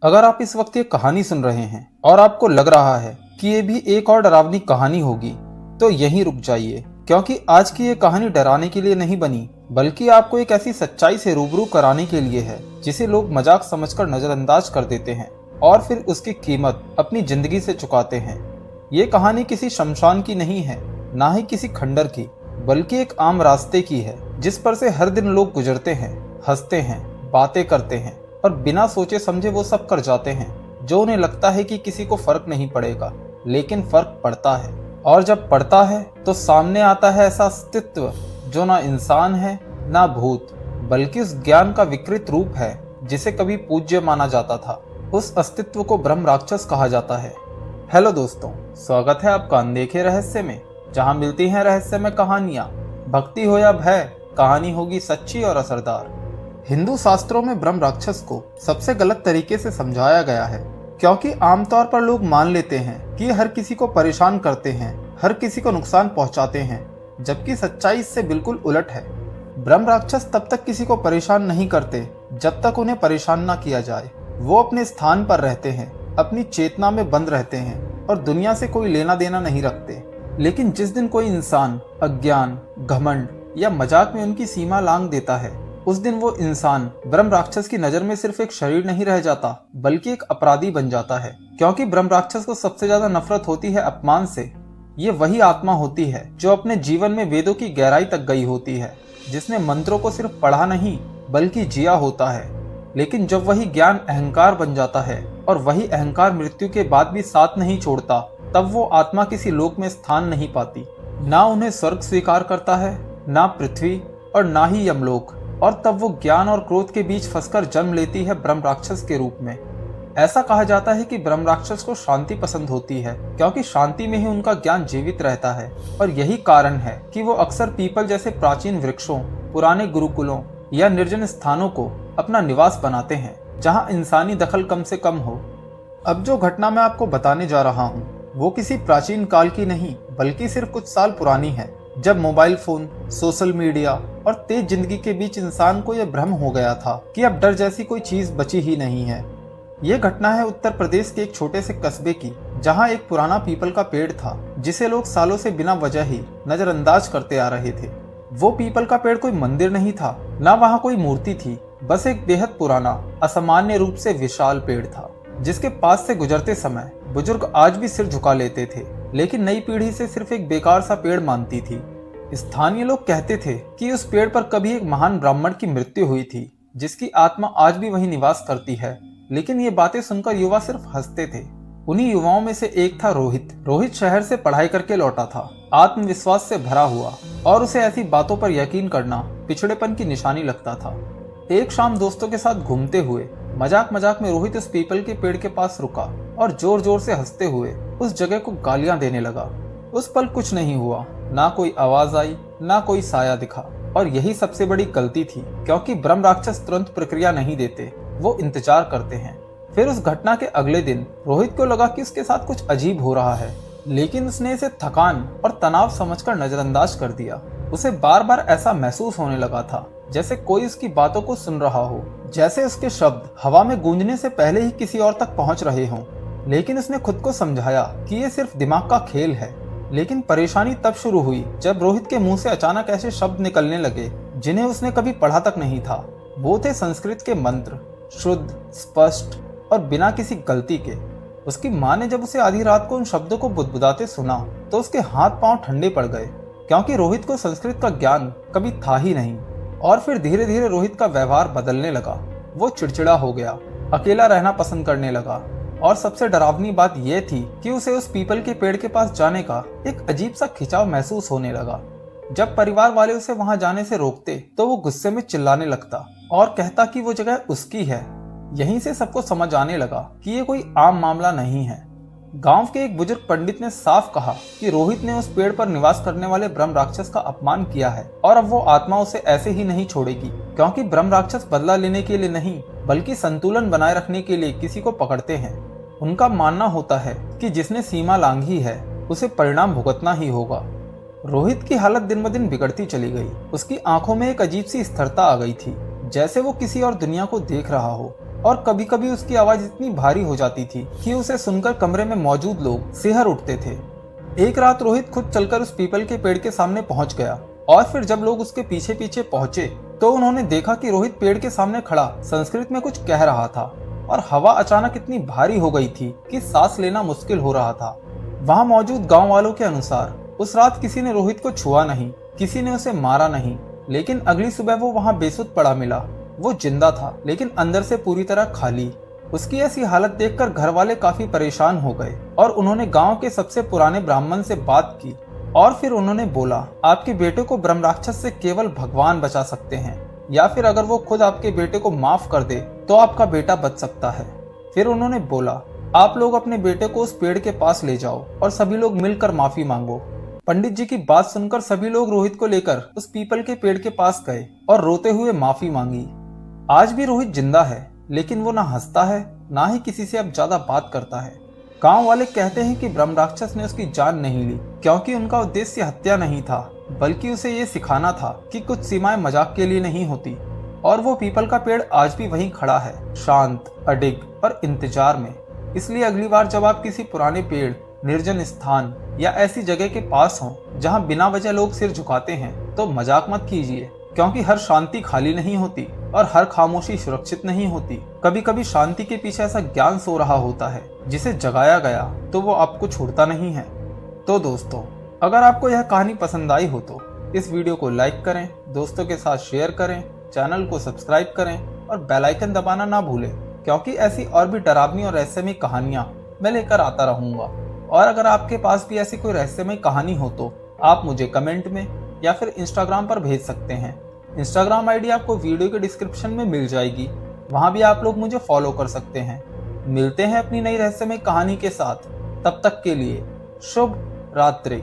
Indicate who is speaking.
Speaker 1: अगर आप इस वक्त ये कहानी सुन रहे हैं और आपको लग रहा है कि ये भी एक और डरावनी कहानी होगी, तो यहीं रुक जाइए, क्योंकि आज की ये कहानी डराने के लिए नहीं बनी, बल्कि आपको एक ऐसी सच्चाई से रूबरू कराने के लिए है जिसे लोग मजाक समझकर नजरअंदाज कर देते हैं और फिर उसकी कीमत अपनी जिंदगी से चुकाते हैं। ये कहानी किसी शमशान की नहीं है, ना ही किसी खंडर की, बल्कि एक आम रास्ते की है जिस पर से हर दिन लोग गुजरते हैं, हंसते हैं, बातें करते हैं और बिना सोचे समझे वो सब कर जाते हैं जो उन्हें लगता है कि किसी को फर्क नहीं पड़ेगा, लेकिन फर्क पड़ता है। और जब पड़ता है तो सामने आता है ऐसा अस्तित्व जो ना इंसान है ना भूत, बल्कि उस ज्ञान का विकृत रूप है जिसे कभी पूज्य माना जाता था। उस अस्तित्व को ब्रह्म राक्षस कहा जाता है। हेलो दोस्तों, स्वागत है आपका अनदेखे रहस्य में, जहां मिलती हैं रहस्यमय कहानियां। भक्ति हो या भय, कहानी होगी सच्ची और असरदार। हिंदू शास्त्रों में ब्रह्म राक्षस को सबसे गलत तरीके से समझाया गया है, क्योंकि आमतौर पर लोग मान लेते हैं कि हर किसी को परेशान करते हैं, हर किसी को नुकसान पहुंचाते हैं, जबकि सच्चाई इससे बिल्कुल उलट है। ब्रह्म राक्षस तब तक किसी को परेशान नहीं करते जब तक उन्हें परेशान न किया जाए। वो अपने स्थान पर रहते हैं, अपनी चेतना में बंद रहते हैं और दुनिया से कोई लेना देना नहीं रखते। लेकिन जिस दिन कोई इंसान अज्ञान, घमंड या मजाक में उनकी सीमा लांघ देता है, उस दिन वो इंसान ब्रह्म राक्षस की नजर में सिर्फ एक शरीर नहीं रह जाता, बल्कि एक अपराधी बन जाता है। क्योंकि ब्रह्म राक्षस को सबसे ज्यादा नफरत होती है अपमान से। ये वही आत्मा होती है जो अपने जीवन में वेदों की गहराई तक गई होती है, जिसने मंत्रों को सिर्फ पढ़ा नहीं बल्कि जिया होता है। लेकिन जब वही ज्ञान अहंकार बन जाता है और वही अहंकार मृत्यु के बाद भी साथ नहीं छोड़ता, तब वो आत्मा किसी लोक में स्थान नहीं पाती। ना उन्हें स्वर्ग स्वीकार करता है, ना पृथ्वी और ना ही यमलोक। और तब वो ज्ञान और क्रोध के बीच फंसकर जन्म लेती है ब्रह्म राक्षस के रूप में। ऐसा कहा जाता है कि ब्रह्म राक्षस को शांति पसंद होती है, क्योंकि शांति में ही उनका ज्ञान जीवित रहता है। और यही कारण है कि वो अक्सर पीपल जैसे प्राचीन वृक्षों, पुराने गुरुकुलों या निर्जन स्थानों को अपना निवास बनाते हैं, जहाँ इंसानी दखल कम से कम हो। अब जो घटना मैं आपको बताने जा रहा हूँ वो किसी प्राचीन काल की नहीं, बल्कि सिर्फ कुछ साल पुरानी है, जब मोबाइल फोन, सोशल मीडिया और तेज जिंदगी के बीच इंसान को यह भ्रम हो गया था कि अब डर जैसी कोई चीज बची ही नहीं है। ये घटना है उत्तर प्रदेश के एक छोटे से कस्बे की, जहां एक पुराना पीपल का पेड़ था जिसे लोग सालों से बिना वजह ही नजरअंदाज करते आ रहे थे। वो पीपल का पेड़ कोई मंदिर नहीं था, ना वहाँ कोई मूर्ति थी, बस एक बेहद पुराना, असामान्य रूप से विशाल पेड़ था, जिसके पास से गुजरते समय बुजुर्ग आज भी सिर झुका लेते थे, लेकिन नई पीढ़ी से सिर्फ एक बेकार सा पेड़ मानती थी। स्थानीय लोग कहते थे कि उस पेड़ पर कभी एक महान ब्राह्मण की मृत्यु हुई थी, जिसकी आत्मा आज भी वहीं निवास करती है। लेकिन ये बातें सुनकर युवा सिर्फ हंसते थे। उन्हीं युवाओं में से एक था रोहित। रोहित शहर से पढ़ाई करके लौटा था, आत्मविश्वास से भरा हुआ, और उसे ऐसी बातों पर यकीन करना पिछड़ेपन की निशानी लगता था। एक शाम दोस्तों के साथ घूमते हुए मजाक मजाक में रोहित उस पीपल के पेड़ के पास रुका और जोर जोर से हंसते हुए उस जगह को गालियां देने लगा। उस पल कुछ नहीं हुआ, ना कोई आवाज आई, ना कोई साया दिखा। और यही सबसे बड़ी गलती थी, क्योंकि ब्रह्म राक्षस तुरंत प्रक्रिया नहीं देते, वो इंतजार करते हैं। फिर उस घटना के अगले दिन रोहित को लगा कि उसके साथ कुछ अजीब हो रहा है, लेकिन उसने इसे थकान और तनाव समझकर नजरअंदाज कर दिया। उसे बार बार ऐसा महसूस होने लगा था जैसे कोई उसकी बातों को सुन रहा हो, जैसे उसके शब्द हवा में गूंजने से पहले ही किसी और तक पहुंच रहे हों। लेकिन उसने खुद को समझाया कि ये सिर्फ दिमाग का खेल है। लेकिन परेशानी तब शुरू हुई जब रोहित के मुंह से अचानक ऐसे शब्द निकलने लगे जिन्हें उसने कभी पढ़ा तक नहीं था। वो थे संस्कृत के मंत्र, शुद्ध, स्पष्ट और बिना किसी गलती के। उसकी माँ ने जब उसे आधी रात को उन शब्दों को बुदबुदाते सुना तो उसके हाथ पांव ठंडे पड़ गए, क्योंकि रोहित को संस्कृत का ज्ञान कभी था ही नहीं। और फिर धीरे धीरे रोहित का व्यवहार बदलने लगा। वो चिड़चिड़ा हो गया, अकेला रहना पसंद करने लगा, और सबसे डरावनी बात यह थी कि उसे उस पीपल के पेड़ के पास जाने का एक अजीब सा खिंचाव महसूस होने लगा। जब परिवार वाले उसे वहां जाने से रोकते तो वो गुस्से में चिल्लाने लगता और कहता कि वो जगह उसकी है। यहीं से सबको समझ आने लगा कि ये कोई आम मामला नहीं है। गांव के एक बुजुर्ग पंडित ने साफ कहा कि रोहित ने उस पेड़ पर निवास करने वाले ब्रह्म राक्षस का अपमान किया है, और अब वो आत्मा उसे ऐसे ही नहीं छोड़ेगी, क्योंकि ब्रह्म राक्षस बदला लेने के लिए नहीं, बल्कि संतुलन बनाए रखने के लिए किसी को पकड़ते हैं। उनका मानना होता है कि जिसने सीमा लांघी है उसे परिणाम भुगतना ही होगा। रोहित की हालत दिन ब दिन बिगड़ती चली गई। उसकी आंखों में एक अजीब सी स्थिरता आ गई थी, जैसे वो किसी और दुनिया को देख रहा हो। और कभी कभी उसकी आवाज इतनी भारी हो जाती थी कि उसे सुनकर कमरे में मौजूद लोग सिहर उठते थे। एक रात रोहित खुद चलकर उस पीपल के पेड़ के सामने पहुंच गया और फिर जब लोग उसके पीछे पीछे पहुंचे तो उन्होंने देखा कि रोहित पेड़ के सामने खड़ा संस्कृत में कुछ कह रहा था और हवा अचानक इतनी भारी हो गई थी कि सांस लेना मुश्किल हो रहा था। वहां मौजूद गांव वालों के अनुसार उस रात किसी ने रोहित को छुआ नहीं, किसी ने उसे मारा नहीं, लेकिन अगली सुबह वो वहां बेसुध पड़ा मिला। वो जिंदा था लेकिन अंदर से पूरी तरह खाली। उसकी ऐसी हालत देखकर घर वाले काफी परेशान हो गए और उन्होंने गांव के सबसे पुराने ब्राह्मण से बात की और फिर उन्होंने बोला, आपके बेटे को ब्रह्म राक्षस से केवल भगवान बचा सकते हैं, या फिर अगर वो खुद आपके बेटे को माफ कर दे तो आपका बेटा बच सकता है। फिर उन्होंने बोला, आप लोग अपने बेटे को उस पेड़ के पास ले जाओ और सभी लोग मिलकर माफी मांगो। पंडित जी की बात सुनकर सभी लोग रोहित को लेकर उस पीपल के पेड़ के पास गए और रोते हुए माफी मांगी। आज भी रोहित जिंदा है, लेकिन वो ना हंसता है ना ही किसी से अब ज्यादा बात करता है। गांव वाले कहते हैं कि ब्रह्म राक्षस ने उसकी जान नहीं ली क्योंकि उनका उद्देश्य हत्या नहीं था, बल्कि उसे ये सिखाना था कि कुछ सीमाएं मजाक के लिए नहीं होती। और वो पीपल का पेड़ आज भी वहीं खड़ा है, शांत, अडिग और इंतजार में। इसलिए अगली बार जब आप किसी पुराने पेड़, निर्जन स्थान या ऐसी जगह के पास हों जहां बिना वजह लोग सिर झुकाते हैं तो मजाक मत कीजिए, क्योंकि हर शांति खाली नहीं होती और हर खामोशी सुरक्षित नहीं होती। कभी कभी शांति के पीछे ऐसा ज्ञान सो रहा होता है जिसे जगाया गया तो वो आपको छोड़ता नहीं है। तो दोस्तों, अगर आपको यह कहानी पसंद आई हो तो इस वीडियो को लाइक करें, दोस्तों के साथ शेयर करें, चैनल को सब्सक्राइब करें और बेल आइकन दबाना ना भूलें, क्योंकि ऐसी और भी डरावनी और रहस्यमय कहानियां मैं लेकर आता रहूंगा। और अगर आपके पास भी ऐसी कोई रहस्यमय कहानी हो तो आप मुझे कमेंट में या फिर इंस्टाग्राम पर भेज सकते हैं। इंस्टाग्राम आईडी आपको वीडियो के डिस्क्रिप्शन में मिल जाएगी, वहां भी आप लोग मुझे फॉलो कर सकते हैं। मिलते हैं अपनी नई रहस्यमय कहानी के साथ, तब तक के लिए शुभ रात्रि।